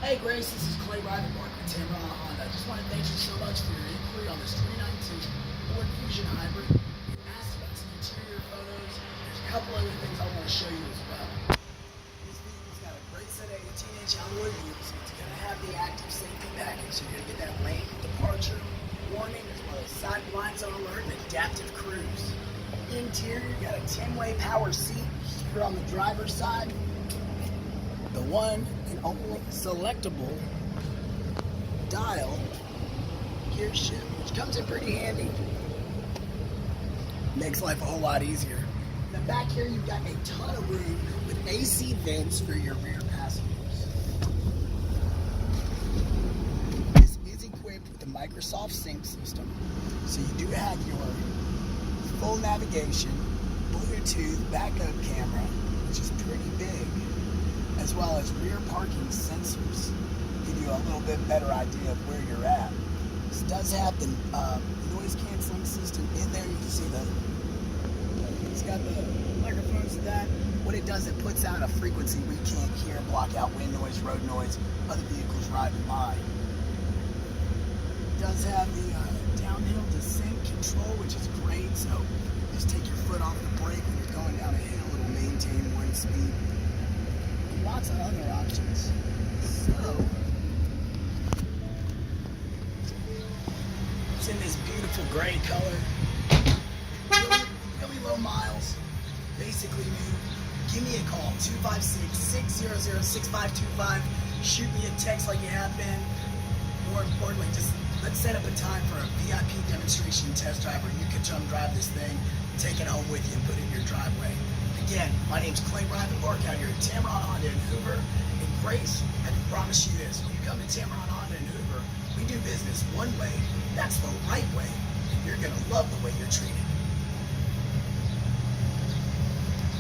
Hey Grace, this is Clay Rivenbark with Tameron Honda. I just want to thank you so much for your inquiry on this 2019 Ford Fusion Hybrid. You asked about some interior photos. There's a couple other things I want to show you as well. This vehicle's got a great set of 18-inch alloy wheels. It's going to have the active safety package, so you're going to get that lane departure warning as well as side blinds on alert and adaptive cruise. Interior, you got a 10-way power seat here on the driver's side. The one and only selectable dial gear shift, which comes in pretty handy. Makes life a whole lot easier. In the back here, you've got a ton of room with AC vents for your rear passengers. This is equipped with the Microsoft Sync system, so you do have your full navigation, Bluetooth backup camera, which is pretty big, as well as rear parking sensors, give you a little bit better idea of where you're at. This does have the noise canceling system in there. You can see it's got the microphones to that. What it does, it puts out a frequency we can't hear, block out wind noise, road noise, other vehicles riding by. It does have the downhill descent control, which is great. So just take your foot off the brake when you're going down a hill. It will maintain one speed. Lots of other options. So, it's in this beautiful gray color. Really low miles. Basically new. Give me a call, 256-600-6525. Shoot me a text like you have been. More importantly, just let's set up a time for a VIP demonstration test drive where you can come drive this thing, take it home with you, and put it in your driveway. Again, my name's Clay Rivenbark out here at Tameron Honda in Hoover. And Grace, I can promise you this, when you come to Tameron Honda in Hoover, we do business one way, that's the right way, and you're going to love the way you're treated.